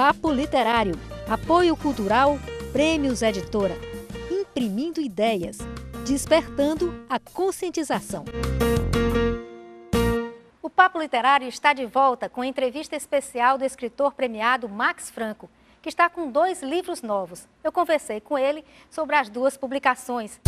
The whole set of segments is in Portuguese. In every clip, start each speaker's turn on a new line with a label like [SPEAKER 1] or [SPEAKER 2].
[SPEAKER 1] Papo Literário, apoio cultural, Prêmios Editora, imprimindo ideias, despertando a conscientização. O Papo Literário está de volta com a entrevista especial do escritor premiado Max Franco, que está com 2 livros novos. Eu conversei com ele sobre as 2 publicações.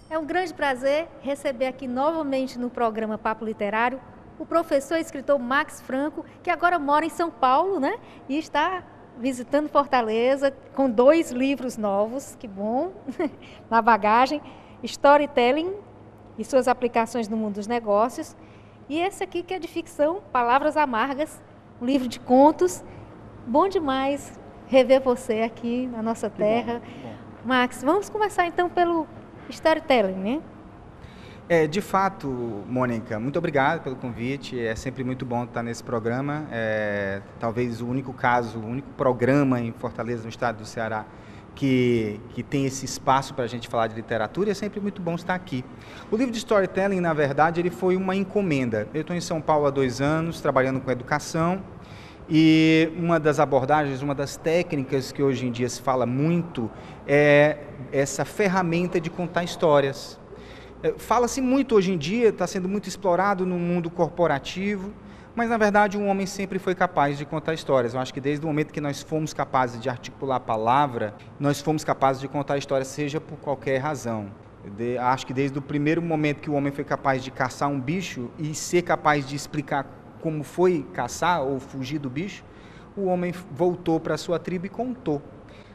[SPEAKER 1] É um grande prazer receber aqui novamente no programa Papo Literário o professor e escritor Max Franco, que agora mora em São Paulo, né? E está visitando Fortaleza com 2 livros novos, que bom, na bagagem, Storytelling e suas aplicações no mundo dos negócios. E esse aqui que é de ficção, Palavras Amargas, um livro de contos. Bom demais rever você aqui na nossa terra.
[SPEAKER 2] Bom.
[SPEAKER 1] Max, vamos começar então pelo Storytelling, né?
[SPEAKER 2] De fato, Mônica, muito obrigado pelo convite. É sempre muito bom estar nesse programa. Talvez o único programa em Fortaleza, no estado do Ceará, que tem esse espaço para a gente falar de literatura, e é sempre muito bom estar aqui. O livro de Storytelling, na verdade, ele foi uma encomenda. Eu estou em São Paulo há 2 anos, trabalhando com educação, e uma das abordagens, uma das técnicas que hoje em dia se fala muito é essa ferramenta de contar histórias. Fala-se muito hoje em dia, está sendo muito explorado no mundo corporativo, mas na verdade um homem sempre foi capaz de contar histórias. Eu acho que desde o momento que nós fomos capazes de articular a palavra, nós fomos capazes de contar histórias, seja por qualquer razão. Acho que desde o primeiro momento que o homem foi capaz de caçar um bicho e ser capaz de explicar como foi caçar ou fugir do bicho, o homem voltou para a sua tribo e contou.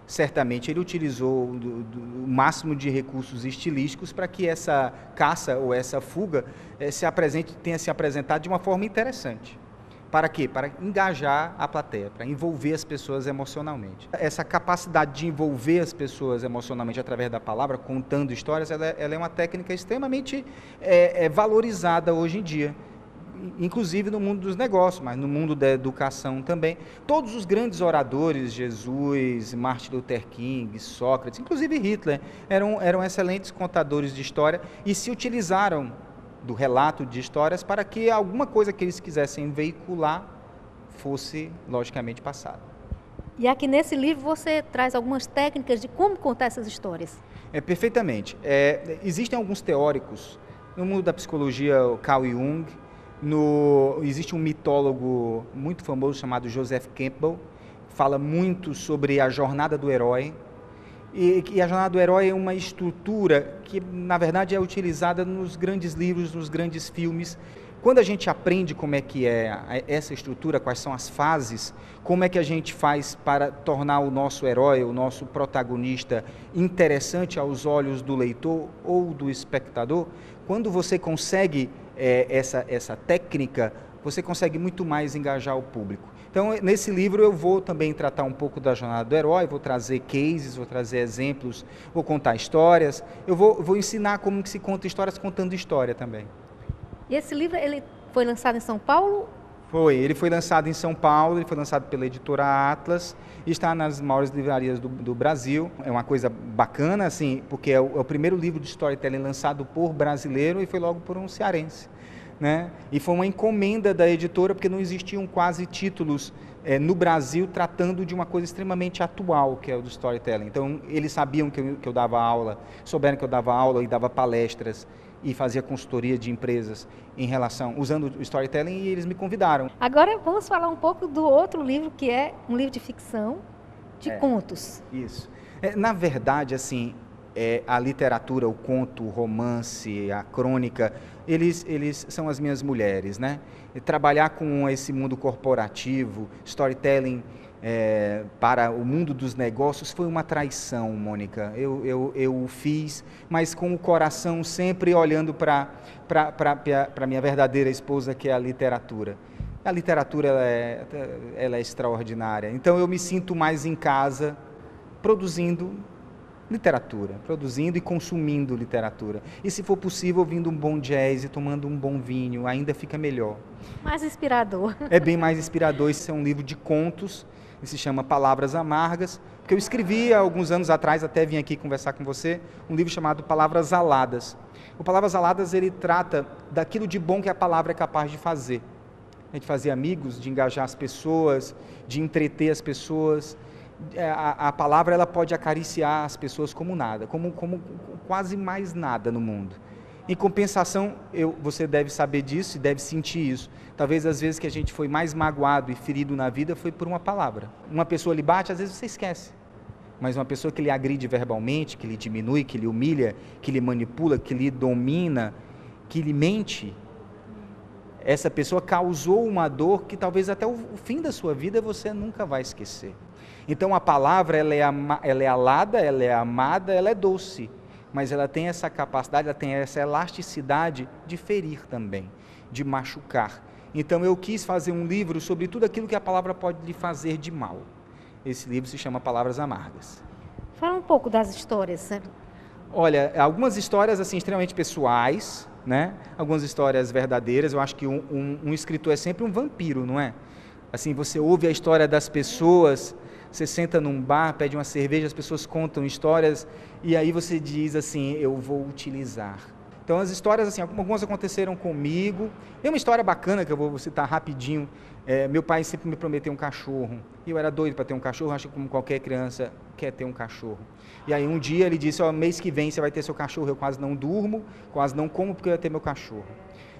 [SPEAKER 2] Certamente ele utilizou o máximo de recursos estilísticos para que essa caça ou essa fuga tenha se apresentado de uma forma interessante. Para quê? Para engajar a plateia, para envolver as pessoas emocionalmente. Essa capacidade de envolver as pessoas emocionalmente através da palavra, contando histórias, ela é uma técnica extremamente valorizada hoje em dia. Inclusive no mundo dos negócios, mas no mundo da educação também. Todos os grandes oradores, Jesus, Martin Luther King, Sócrates, inclusive Hitler, eram excelentes contadores de história e se utilizaram do relato de histórias para que alguma coisa que eles quisessem veicular fosse, logicamente, passada.
[SPEAKER 1] E aqui nesse livro você traz algumas técnicas de como contar essas histórias.
[SPEAKER 2] Perfeitamente. Existem alguns teóricos, no mundo da psicologia, o Carl Jung. Existe um mitólogo muito famoso chamado Joseph Campbell, fala muito sobre a jornada do herói, e a jornada do herói é uma estrutura que, na verdade, é utilizada nos grandes livros, nos grandes filmes. Quando a gente aprende como é que é essa estrutura, quais são as fases, como é que a gente faz para tornar o nosso herói, o nosso protagonista, interessante aos olhos do leitor ou do espectador, quando você consegue essa técnica, você consegue muito mais engajar o público. Então, nesse livro eu vou também tratar um pouco da jornada do herói, vou trazer cases, vou trazer exemplos, vou contar histórias, eu vou ensinar como que se conta histórias contando história também.
[SPEAKER 1] E esse livro, ele foi lançado em São Paulo?
[SPEAKER 2] Ele foi lançado em São Paulo, ele foi lançado pela editora Atlas e está nas maiores livrarias do Brasil. É uma coisa bacana, assim, porque é o primeiro livro de storytelling lançado por brasileiro e foi logo por um cearense, né? E foi uma encomenda da editora, porque não existiam quase títulos no Brasil tratando de uma coisa extremamente atual, que é o do storytelling. Então, eles sabiam que eu dava aula, souberam que eu dava aula e dava palestras e fazia consultoria de empresas usando o storytelling, e eles me convidaram.
[SPEAKER 1] Agora vamos falar um pouco do outro livro, que é um livro de ficção, de contos.
[SPEAKER 2] Isso. Na verdade, assim, a literatura, o conto, o romance, a crônica, eles são as minhas mulheres, né? E trabalhar com esse mundo corporativo, storytelling, para o mundo dos negócios foi uma traição, Mônica. Eu o fiz, mas com o coração sempre olhando para a minha verdadeira esposa, que é a literatura. A literatura ela é extraordinária. Então eu me sinto mais em casa produzindo literatura, produzindo e consumindo literatura. E se for possível, ouvindo um bom jazz e tomando um bom vinho, ainda fica melhor.
[SPEAKER 1] Mais inspirador.
[SPEAKER 2] É bem mais inspirador. Esse é um livro de contos, Ele se chama Palavras Amargas, porque eu escrevi há alguns anos atrás, até vim aqui conversar com você, um livro chamado Palavras Aladas. O Palavras Aladas, ele trata daquilo de bom que a palavra é capaz de fazer. De fazer amigos, de engajar as pessoas, de entreter as pessoas. A palavra, ela pode acariciar as pessoas como nada, como quase mais nada no mundo. Em compensação, você deve saber disso e deve sentir isso. Talvez as vezes que a gente foi mais magoado e ferido na vida foi por uma palavra. Uma pessoa lhe bate, às vezes você esquece. Mas uma pessoa que lhe agride verbalmente, que lhe diminui, que lhe humilha, que lhe manipula, que lhe domina, que lhe mente, essa pessoa causou uma dor que talvez até o fim da sua vida você nunca vai esquecer. Então a palavra, ela é alada, ela é amada, ela é doce, mas ela tem essa capacidade, ela tem essa elasticidade de ferir também, de machucar. Então eu quis fazer um livro sobre tudo aquilo que a palavra pode lhe fazer de mal. Esse livro se chama Palavras Amargas.
[SPEAKER 1] Fala um pouco das histórias, né?
[SPEAKER 2] Olha, algumas histórias assim extremamente pessoais, né? Algumas histórias verdadeiras. Eu acho que um escritor é sempre um vampiro, não é? Assim, você ouve a história das pessoas, você senta num bar, pede uma cerveja, as pessoas contam histórias e aí você diz assim, eu vou utilizar. Então as histórias, assim, algumas aconteceram comigo. Tem uma história bacana que eu vou citar rapidinho. Meu pai sempre me prometeu um cachorro. E eu era doido para ter um cachorro, acho que como qualquer criança quer ter um cachorro. E aí um dia ele disse, mês que vem você vai ter seu cachorro. Eu quase não durmo, quase não como porque eu ia ter meu cachorro.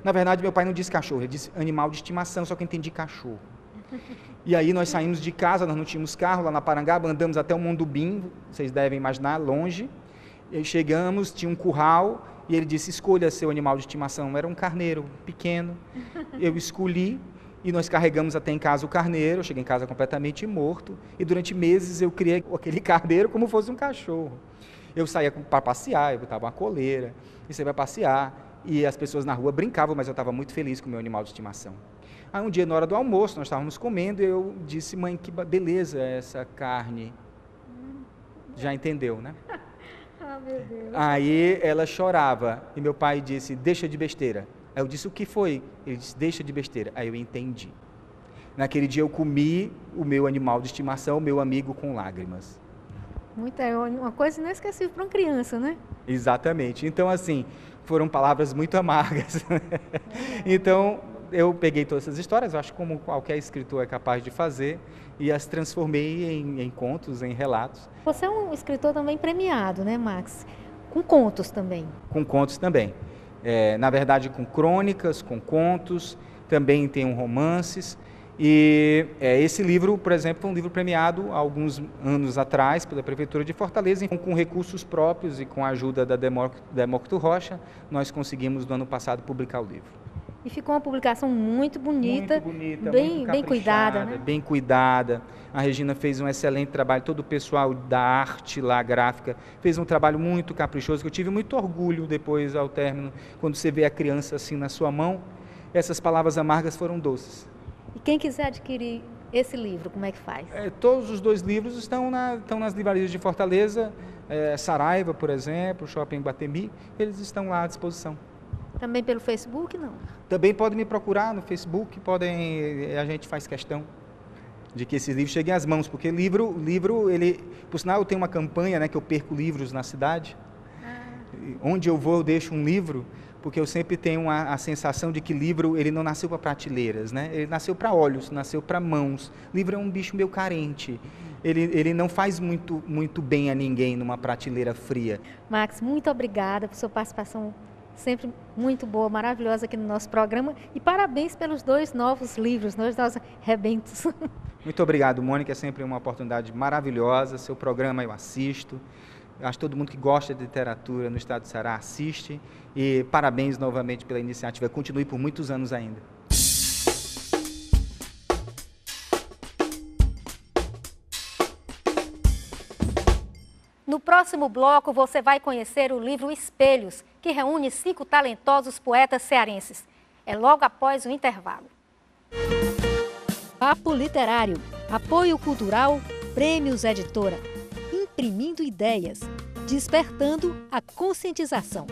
[SPEAKER 2] Na verdade, meu pai não disse cachorro, ele disse animal de estimação, só que eu entendi cachorro. E aí nós saímos de casa, nós não tínhamos carro, lá na Parangaba, andamos até o Mondubim, vocês devem imaginar, longe. E chegamos, tinha um curral, e ele disse, escolha seu animal de estimação. Era um carneiro pequeno, eu escolhi, e nós carregamos até em casa o carneiro. Eu cheguei em casa completamente morto, e durante meses eu criei aquele carneiro como fosse um cachorro. Eu saía para passear, eu botava uma coleira, e você vai passear, e as pessoas na rua brincavam, mas eu estava muito feliz com o meu animal de estimação. Aí um dia, na hora do almoço, nós estávamos comendo, e eu disse, mãe, que beleza essa carne. Já entendeu, né?
[SPEAKER 1] Ah, meu Deus.
[SPEAKER 2] Aí ela chorava, e meu pai disse, deixa de besteira. Aí eu disse, o que foi? Ele disse, deixa de besteira. Aí eu entendi. Naquele dia eu comi o meu animal de estimação, o meu amigo com lágrimas.
[SPEAKER 1] Uma coisa inesquecível para uma criança, né?
[SPEAKER 2] Exatamente. Então, assim, foram palavras muito amargas. Então, eu peguei todas essas histórias, eu acho que como qualquer escritor é capaz de fazer, e as transformei em contos, em relatos.
[SPEAKER 1] Você é um escritor também premiado, né, Max? Com contos também. Com
[SPEAKER 2] contos também. Na verdade, com crônicas, com contos, também tem romances. E esse livro, por exemplo, foi um livro premiado há alguns anos atrás pela Prefeitura de Fortaleza. Com recursos próprios e com a ajuda da Demócrito Rocha, nós conseguimos, no ano passado, publicar o livro.
[SPEAKER 1] E ficou uma publicação muito bonita, bem cuidada, né?
[SPEAKER 2] Bem cuidada. A Regina fez um excelente trabalho, todo o pessoal da arte lá, gráfica, fez um trabalho muito caprichoso, que eu tive muito orgulho depois, ao término, quando você vê a criança assim na sua mão. Essas palavras amargas foram doces.
[SPEAKER 1] E quem quiser adquirir esse livro, como é que faz?
[SPEAKER 2] Todos os dois livros estão nas livrarias de Fortaleza, Saraiva, por exemplo, Shopping Guatemi, eles estão lá à disposição.
[SPEAKER 1] Também pelo Facebook, não?
[SPEAKER 2] Também podem me procurar no Facebook, a gente faz questão de que esses livros cheguem às mãos, porque livro, por sinal eu tenho uma campanha, né, que eu perco livros na cidade, onde eu vou eu deixo um livro, porque eu sempre tenho a sensação de que livro, ele não nasceu para prateleiras, né? Ele nasceu para olhos, nasceu para mãos. Livro é um bicho meio carente, ele não faz muito bem a ninguém numa prateleira fria.
[SPEAKER 1] Max, muito obrigada por sua participação sempre muito boa, maravilhosa aqui no nosso programa, e parabéns pelos 2 novos livros, 2 novos rebentos.
[SPEAKER 2] Muito obrigado, Mônica, é sempre uma oportunidade maravilhosa, seu programa eu assisto, eu acho que todo mundo que gosta de literatura no estado do Ceará assiste, e parabéns novamente pela iniciativa, continue por muitos anos ainda.
[SPEAKER 1] No próximo bloco, você vai conhecer o livro Espelhos, que reúne 5 talentosos poetas cearenses. É logo após o intervalo. Papo Literário, apoio cultural, Prêmios Editora, imprimindo ideias, despertando a conscientização.